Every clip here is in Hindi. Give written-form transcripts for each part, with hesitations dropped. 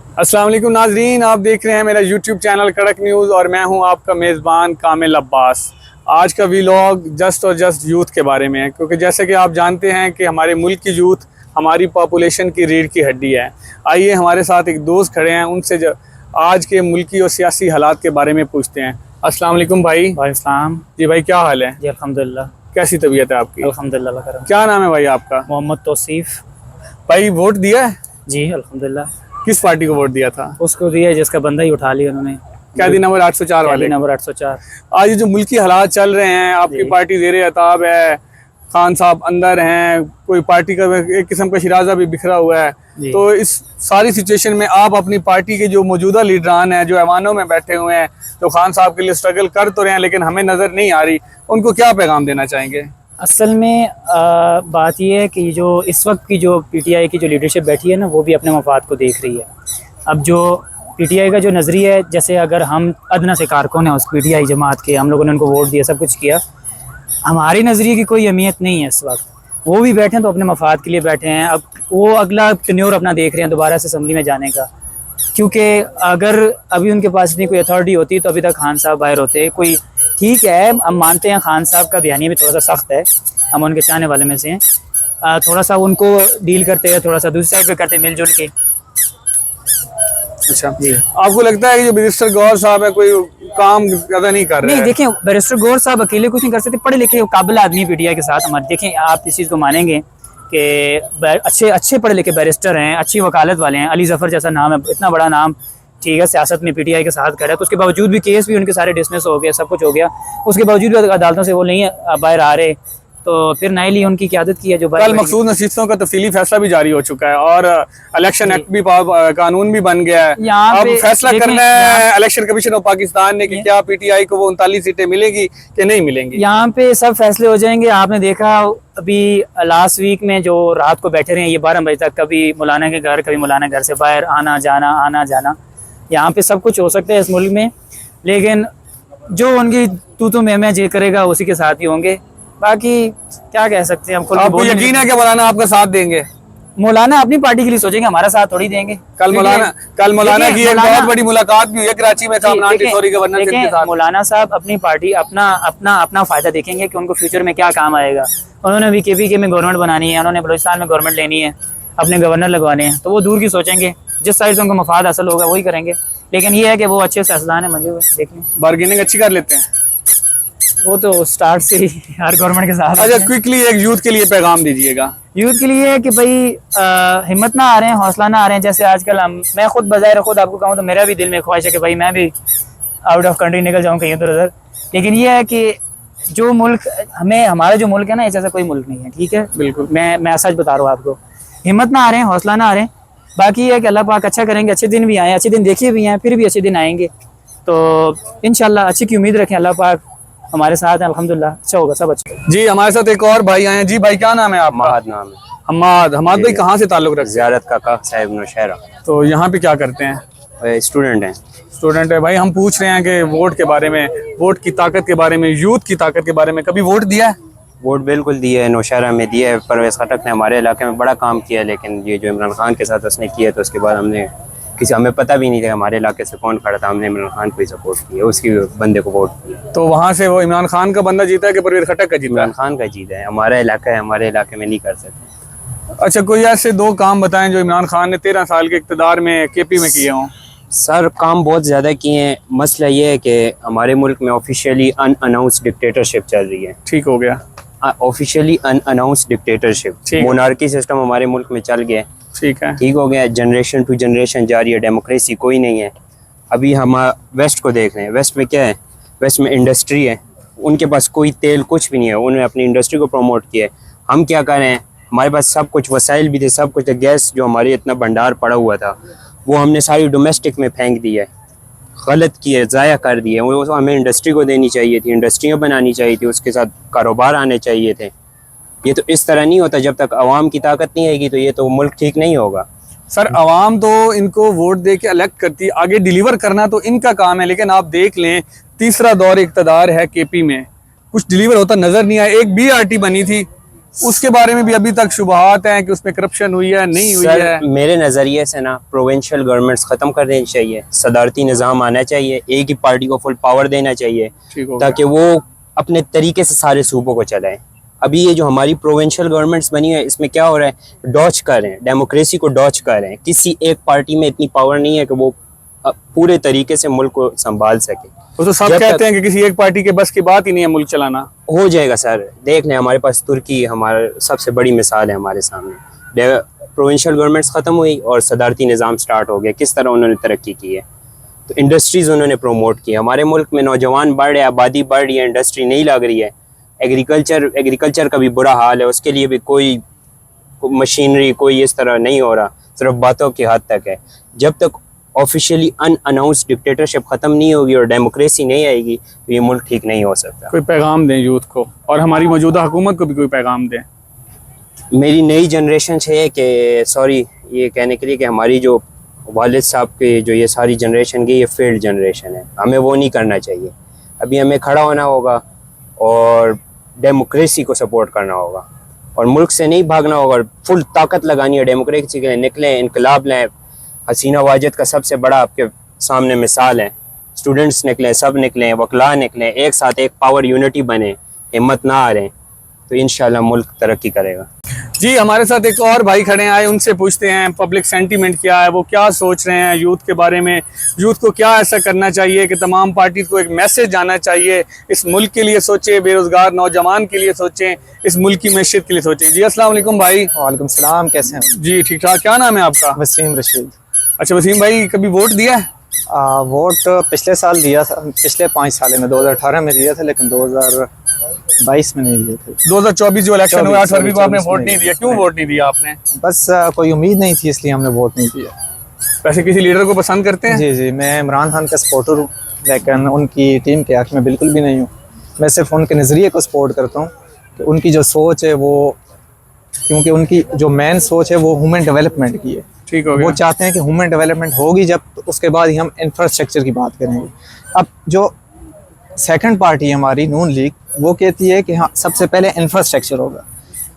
अस्सलाम वालेकुम नाजरीन, आप देख रहे हैं मेरा यूट्यूब चैनल कड़क न्यूज़ और मैं हूं आपका मेज़बान कामिल अब्बास। आज का व्लॉग जस्ट और जस्ट यूथ के बारे में है, क्योंकि जैसे कि आप जानते हैं कि हमारे मुल्क की यूथ हमारी पॉपुलेशन की रीढ़ की हड्डी है। आइए हमारे साथ एक दोस्त खड़े हैं, उनसे आज के मुल्की और सियासी हालात के बारे में पूछते हैं। अस्सलाम वालेकुम भाई। वालेकुम जी भाई, क्या हाल है? जी अल्हम्दुलिल्लाह। कैसी तबीयत है आपकी? अल्हम्दुलिल्लाह करम। क्या नाम है भाई आपका? मोहम्मद तौसीफ। भाई वोट दिया है? जी अल्हम्दुलिल्लाह। किस पार्टी को वोट दिया था? उसको दिया जिसका बंदा ही उठा लिया उन्होंने। कैदी नंबर 804 वाले? नंबर 804। आज ये जो मुल्की हालात चल रहे हैं, आपकी पार्टी ज़ेरे अताब है, खान साहब अंदर हैं, कोई पार्टी का एक किस्म का शिराजा भी बिखरा हुआ है, तो इस सारी सिचुएशन में आप अपनी पार्टी के जो मौजूदा लीडरान हैं, जो ऐवानों में बैठे हुए हैं, जो खान साहब के लिए स्ट्रगल कर तो रहे हैं लेकिन हमें नज़र नहीं आ रही, उनको क्या पैगाम देना चाहेंगे? असल में बात यह है कि जो इस वक्त की जो पीटीआई की जो लीडरशिप बैठी है ना, वो भी अपने मफाद को देख रही है। अब जो पीटीआई का जो नज़रिया है, जैसे अगर हम अदना से कारकुन हैं उस पीटीआई जमात के, हम लोगों ने उनको वोट दिया, सब कुछ किया, हमारे नज़रिए की कोई अहमियत नहीं है इस वक्त। वो भी बैठे हैं तो अपने मफाद के लिए बैठे हैं। अब वो अगला टेन्योर अपना देख रहे हैं दोबारा से असम्बली में जाने का, क्योंकि अगर अभी उनके पास इतनी कोई अथॉरिटी होती तो अभी तक खान साहब बाहर होते। कोई ठीक है, हम मानते हैं खान साहब का बयानिया भी थोड़ा सा सख्त है, हम उनके चाहने वाले में से हैं, थोड़ा सा उनको डील करते हैं, थोड़ा सा दूसरी साइड पे करते हैं मिलजुल के। अच्छा जी, आपको लगता है कि जो बैरिस्टर गौहर साहब है कोई काम ज़्यादा नहीं कर रहे हैं? नहीं, देखें, बैरिस्टर गौहर साहब अकेले कुछ नहीं कर सकते, पढ़े लिखे काबिल आदमी पीटीआई के साथ हमारे। देखें, आप इस चीज़ को मानेंगे कि अच्छे पढ़े लिखे बैरिस्टर हैं, अच्छी वकालत वाले हैं। अली जफ़र जैसा नाम है, इतना बड़ा नाम, ठीक है, सियासत में पीटीआई के साथ खड़ा है, तो उसके बावजूद भी केस भी उनके सारे डिसमिस हो गए, सब कुछ हो गया, उसके बावजूद भी अदालतों से वो नहीं बाहर आ रहे। तो फिर नई ली उनकी क़यादत की है जो कल मखसूस नशिस्तों का तफसीली फैसला भी जारी हो चुका है और इलेक्शन एक्ट भी कानून भी बन गया है। अब फैसला करना है इलेक्शन कमीशन ऑफ पाकिस्तान ने कि क्या पीटीआई को वो 39 सीटें मिलेगी कि नहीं मिलेंगी। यहाँ पे सब फैसले हो जाएंगे। आपने देखा अभी लास्ट वीक में जो रात को बैठे रहे हैं ये 12 बजे तक, कभी मौलाना के घर, कभी मौलाना घर से बाहर आना जाना। यहाँ पे सब कुछ हो सकता है इस मुल्क में, लेकिन जो उनकी तू मैं जे करेगा उसी के साथ ही होंगे। बाकी क्या कह सकते हैं हम। आपको यकीन है कि मौलाना आपका साथ देंगे? मौलाना अपनी पार्टी के लिए सोचेंगे, हमारा साथ थोड़ी देंगे। कल मौलाना की एक बहुत बड़ी मुलाकात भी हुई है कराची में गवर्नर के साथ। मौलाना साहब अपनी पार्टी अपना फायदा देखेंगे कि उनको फ्यूचर में क्या काम आएगा। उन्होंने भी केपीके में गवर्नमेंट बनानी है, उन्होंने बलूचिस्तान में गवर्नमेंट लेनी है, अपने गवर्नर लगवाने हैं, तो वो दूर की सोचेंगे, जिस साइड से उनको मफाद हासिल होगा वही करेंगे। लेकिन ये है कि वो अच्छे सियासतदान है, मंजे हुए देखें, बार्गेनिंग अच्छी कर लेते हैं। वो तो स्टार्ट से ही हर गवर्नमेंट के साथ। अच्छा, क्विकली एक यूथ के लिए पैगाम दीजिएगा। यूथ के लिए कि भाई हिम्मत ना आ रहे हैं, हौसला ना आ रहे हैं। जैसे आजकल मैं खुद बजाय खुद आपको कहूँ तो मेरा भी दिल में ख्वाहिश है कि भाई मैं भी आउट ऑफ कंट्री निकल जाऊँ कहीं इधर उधर। लेकिन ये है कि जो मुल्क हमारा जो मुल्क है ना, ऐसा कोई मुल्क नहीं है, ठीक है, बिल्कुल। मैं सच बता रहा हूँ आपको, हिम्मत ना आ रहे हैं, हौसला ना आ रहे हैं। बाकी ये है कि अल्लाह पाक अच्छा करेंगे, अच्छे दिन भी आए, अच्छे दिन देखे भी हैं, फिर भी अच्छे दिन आएंगे, तो इंशाल्लाह अच्छी की उम्मीद रखें। अल्लाह पाक हमारे साथ है, अल्हम्दुलिल्लाह अच्छा होगा, सब अच्छा। जी, हमारे साथ एक और भाई आए हैं। जी भाई, क्या नाम है आपका? नाम है हमाद भाई, कहाँ से ताल्लुक रखते हैं? ज़ियारत काका साहिब नौशहरा। तो यहाँ पे क्या करते हैं? स्टूडेंट हैं। स्टूडेंट है भाई। हम पूछ रहे हैं कि वोट के बारे में, वोट की ताकत के बारे में, यूथ की ताकत के बारे में, कभी वोट दिया है? वोट बिल्कुल दिया है, नौशहरा में दिया है। परवेज़ खटक ने हमारे इलाके में बड़ा काम किया, लेकिन ये जो इमरान खान के साथ उसने किया तो उसके बाद हमें पता भी नहीं था हमारे इलाके से कौन खड़ा था, हमने इमरान खान को ही सपोर्ट किया, उसकी बंदे को वोट किया। तो वहाँ से वो इमरान खान का बंदा जीता है कि परवेज़ खटक का जीता? इमरान खान का जीता है। हमारा इलाका है, हमारे इलाके में नहीं कर सकते। अच्छा, कोई ऐसे 2 काम बताएं जो इमरान खान ने 13 साल के इक़्तिदार में केपी में किए हों। सर, काम बहुत ज़्यादा किए हैं। मसला ये है कि हमारे मुल्क में ऑफिशियली अनअनाउंस्ड डिक्टेटरशिप चल रही है। ठीक हो गया, officially unannounced dictatorship, monarchy system हमारे मुल्क में चल गया। ठीक है, ठीक हो गया, जनरेशन टू जनरेशन जारी है, डेमोक्रेसी कोई नहीं है। अभी हम वेस्ट को देख रहे हैं, वेस्ट में क्या है? वेस्ट में इंडस्ट्री है, उनके पास कोई तेल कुछ भी नहीं है, उन्होंने अपनी इंडस्ट्री को प्रमोट किया है। हम क्या कर रहे हैं? हमारे पास सब कुछ वसाइल भी थे, सब कुछ, गैस जो हमारी इतना भंडार पड़ा हुआ था वो हमने सारी डोमेस्टिक में फेंक दी है, गलत किए, ज़ाया कर दिए। वो हमें इंडस्ट्री को देनी चाहिए थी, इंडस्ट्रियाँ बनानी चाहिए थी, उसके साथ कारोबार आने चाहिए थे। ये तो इस तरह नहीं होता, जब तक आवाम की ताकत नहीं आएगी तो ये तो मुल्क ठीक नहीं होगा। सर, आवाम तो इनको वोट दे के इलेक्ट करती है, आगे डिलीवर करना तो इनका काम है। लेकिन आप देख लें, तीसरा दौर इक़्तिदार है केपी में, कुछ डिलीवर होता नज़र नहीं आया। एक BRT बनी थी, उसके बारे में भी अभी तक शुबहात हैं कि उसमें करप्शन हुई है नहीं हुई सर है। मेरे नज़रिए से ना प्रोविंशियल गवर्नमेंट्स ख़त्म कर देनी चाहिए, सदारती निज़ाम आना चाहिए, एक ही पार्टी को फुल पावर देना चाहिए ठीक हो गया। ताकि वो अपने तरीके से सारे सूबों को चलाएं। अभी ये जो हमारी प्रोविंशियल गवर्नमेंट्स बनी है इसमें क्या हो रहा है, डॉच कर रहे हैं, डेमोक्रेसी को डॉच कर रहे हैं। किसी एक पार्टी में इतनी पावर नहीं है कि वो पूरे तरीके से मुल्क को संभाल सके। वो तो सब जब कहते तक- हैं कि किसी एक पार्टी के बस की बात ही नहीं है मुल्क चलाना। हो जाएगा सर, देख लें हमारे पास तुर्की हमारा सबसे बड़ी मिसाल है हमारे सामने। प्रोविंशियल गवर्नमेंट्स ख़त्म हुई और सदारती निज़ाम स्टार्ट हो गया। किस तरह उन्होंने तरक्की की है, तो इंडस्ट्रीज़ उन्होंने प्रमोट की। हमारे मुल्क में नौजवान बढ़ रहे हैं, आबादी बढ़ रही है, इंडस्ट्री नहीं लग रही है। एग्रीकल्चर का भी बुरा हाल है, उसके लिए भी कोई मशीनरी कोई इस तरह नहीं हो रहा, सिर्फ बातों की हद तक है। जब तक ऑफिशियली अनअनाउंस्ड डिक्टेटरशिप ख़त्म नहीं होगी और डेमोक्रेसी नहीं आएगी तो ये मुल्क ठीक नहीं हो सकता। कोई पैगाम दें यूथ को और हमारी मौजूदा हुकूमत को भी कोई पैगाम दें। मेरी नई जनरेशन से है कि सॉरी ये कहने के लिए कि हमारी जो वालिद साहब के जो ये सारी जनरेशन की ये फेल्ड जनरेशन है, हमें वो नहीं करना चाहिए। अभी हमें खड़ा होना होगा और डेमोक्रेसी को सपोर्ट करना होगा और मुल्क से नहीं भागना होगा और फुल ताकत लगानी है डेमोक्रेसी के लिए। निकलें, इनकलाब लें। हसीना वाजिद का सबसे बड़ा आपके सामने मिसाल है। स्टूडेंट्स निकलें, सब निकलें, वकला निकलें, एक साथ एक पावर यूनिटी बने, हिम्मत ना आ रहे तो इंशाल्लाह मुल्क तरक्की करेगा। जी हमारे साथ एक और भाई खड़े हैं, आए उनसे पूछते हैं पब्लिक सेंटीमेंट क्या है, वो क्या सोच रहे हैं यूथ के बारे में। यूथ को क्या ऐसा करना चाहिए कि तमाम पार्टी को एक मैसेज जाना चाहिए, इस मुल्क के लिए सोचें, बेरोजगार नौजवान के लिए सोचें, इस मुल्क की मैशियत के लिए सोचें। जी अस्सलाम वालेकुम भाई। वालेकुम सलाम, कैसे हैं? जी ठीक ठाक। क्या नाम है आपका? वसीम रशीद। अच्छा वसीम भाई, कभी वोट दिया है? वोट पिछले साल दिया था, पिछले 5 साल में 2018 में दिया था, लेकिन 2022 में नहीं दिए थे। 2024 जो इलेक्शन हुआ 8 फरवरी को आपने 24 वोट में नहीं दिया, क्यों वोट नहीं दिया आपने? बस कोई उम्मीद नहीं थी इसलिए हमने वोट नहीं दिया। वैसे किसी लीडर को पसंद करते हैं? जी जी, मैं इमरान खान का सपोर्टर हूँ, लेकिन उनकी टीम के हक़ में बिल्कुल भी नहीं हूँ। मैं सिर्फ उनके नज़रिए को सपोर्ट करता हूँ कि उनकी जो सोच है वो, क्योंकि उनकी जो मेन सोच है वो ह्यूमन डेवलपमेंट की है। ठीक हो वो गया। चाहते हैं कि ह्यूमन डेवलपमेंट होगी जब, तो उसके बाद ही हम इंफ्रास्ट्रक्चर की बात करेंगे। अब जो सेकंड पार्टी है हमारी नून लीग, वो कहती है कि हाँ सबसे पहले इंफ्रास्ट्रक्चर होगा।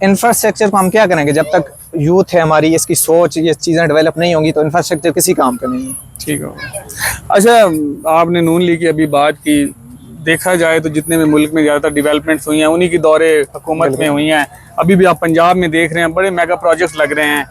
इंफ्रास्ट्रक्चर को हम क्या करेंगे, जब तक यूथ है हमारी, इसकी सोच, ये चीज़ें डेवलप नहीं होंगी तो इंफ्रास्ट्रक्चर किसी काम का नहीं है। ठीक हो गया। अच्छा आपने नून लीग की अभी बात की, देखा जाए तो जितने भी मुल्क में ज़्यादातर डेवलपमेंट्स हुई हैं उन्हीं की दौरे हुकूमत में हुई हैं। अभी भी आप पंजाब में देख रहे हैं बड़े मेगा प्रोजेक्ट्स लग रहे हैं।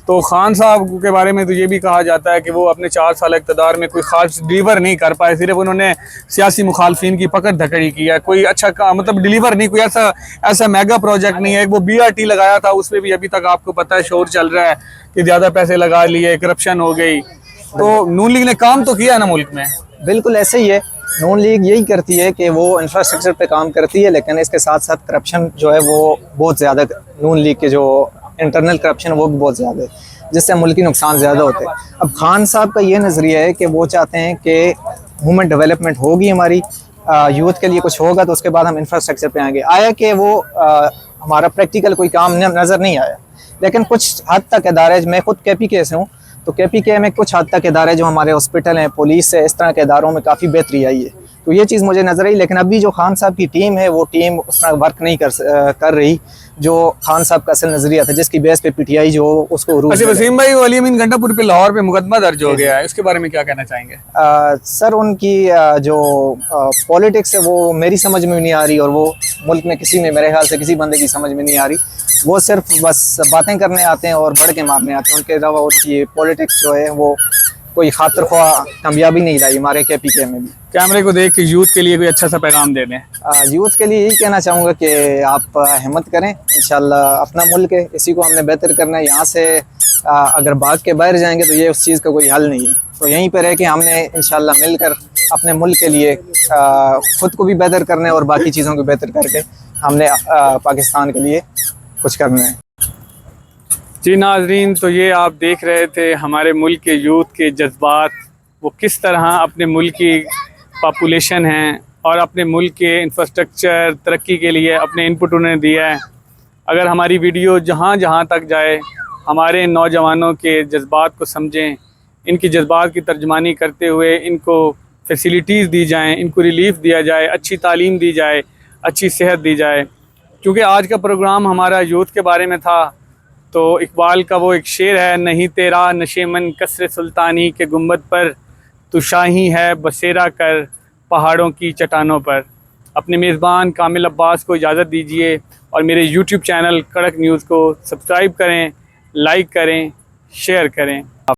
तो खान साहब के बारे में तो ये भी कहा जाता है कि वो अपने 4 साल इक़्तिदार में कोई ख़ास डिलीवर नहीं कर पाए, सिर्फ उन्होंने सियासी मुखालफिन की पकड़ धकड़ी की है। कोई अच्छा मतलब डिलीवर नहीं, कोई ऐसा मेगा प्रोजेक्ट नहीं है। वो BRT लगाया था, उसमें भी अभी तक आपको पता है शोर चल रहा है कि ज़्यादा पैसे लगा लिए, करप्शन हो गई। तो नून लीग ने काम तो किया है ना मुल्क में? बिल्कुल ऐसे ही है। नून लीग यही करती है कि वो इंफ्रास्ट्रक्चर पे काम करती है, लेकिन इसके साथ साथ करप्शन जो है वो बहुत ज़्यादा, नून लीग के जो इंटरनल करप्शन वो भी बहुत ज़्यादा है, जिससे मुल्की नुकसान ज़्यादा होते हैं। अब खान साहब का ये नज़रिया है कि वो चाहते हैं कि ह्यूमन डेवलपमेंट होगी हमारी, यूथ के लिए कुछ होगा तो उसके बाद हम इंफ्रास्ट्रक्चर पे आएंगे। आया कि वो हमारा प्रैक्टिकल कोई काम नज़र नहीं आया, लेकिन कुछ हद तक इदारे, मैं खुद KPK से हूँ, तो KPK में कुछ हद तक इदारे जो हमारे हॉस्पिटल हैं, पुलिस है, इस तरह के इदारों में काफ़ी बेहतरी आई है। तो ये चीज़ मुझे नज़र आई। लेकिन अभी जो खान साहब की टीम है वो टीम उस तरह वर्क नहीं कर रही जो खान साहब का असल नज़रिया था, जिसकी बेस पे PTI जो उसको उरूज अच्छा मिला। वसीम भाई, वो अली अमीन घंटापुर पे लाहौर पे मुकदमा दर्ज हो गया है, इसके बारे में क्या कहना चाहेंगे? सर उनकी जो पॉलिटिक्स है वो मेरी समझ में नहीं आ रही, और वो मुल्क में किसी में, मेरे ख्याल से किसी बंदे की समझ में नहीं आ रही। वो सिर्फ बस बातें करने आते हैं और बढ़ के मारने आते हैं। उनके अलावा उनकी पॉलिटिक्स जो है वो कोई खातिर ख्वाह कामयाबी नहीं लाई हमारे KPK में भी। कैमरे को देख के यूथ के लिए कोई अच्छा सा पैगाम दे दें। यूथ के लिए यही कहना चाहूँगा कि आप हिम्मत करें, इंशाल्लाह अपना मुल्क है, इसी को हमने बेहतर करना है। यहाँ से अगर भाग के बाहर जाएंगे तो ये उस चीज़ का कोई हल नहीं है। तो यहीं पर है कि हमने इंशाल्लाह मिलकर अपने मुल्क के लिए ख़ुद को भी बेहतर करना है और बाकी चीज़ों को बेहतर करके हमने पाकिस्तान के लिए कुछ करना है। जी नाजरीन, तो ये आप देख रहे थे हमारे मुल्क के यूथ के जज्बात, वो किस तरह अपने मुल्क की पॉपुलेशन है और अपने मुल्क के इंफ्रास्ट्रक्चर तरक्की के लिए अपने इनपुट उन्होंने दिया है। अगर हमारी वीडियो जहाँ जहाँ तक जाए, हमारे नौजवानों के जज्बात को समझें, इनकी जज्बात की तर्जमानी करते हुए इनको फैसिलिटीज़ दी जाएँ, इनको रिलीफ दिया जाए, अच्छी तालीम दी जाए, अच्छी सेहत दी जाए, क्योंकि आज का प्रोग्राम हमारा यूथ के बारे में था, तो इकबाल का वो एक शेर है, नहीं तेरा नशेमन कसर सुल्तानी के गुंबद पर, तू शाही है बसेरा कर पहाड़ों की चट्टानों पर। अपने मेज़बान कामिल अब्बास को इजाज़त दीजिए और मेरे यूट्यूब चैनल कड़क न्यूज़ को सब्सक्राइब करें, लाइक करें, शेयर करें।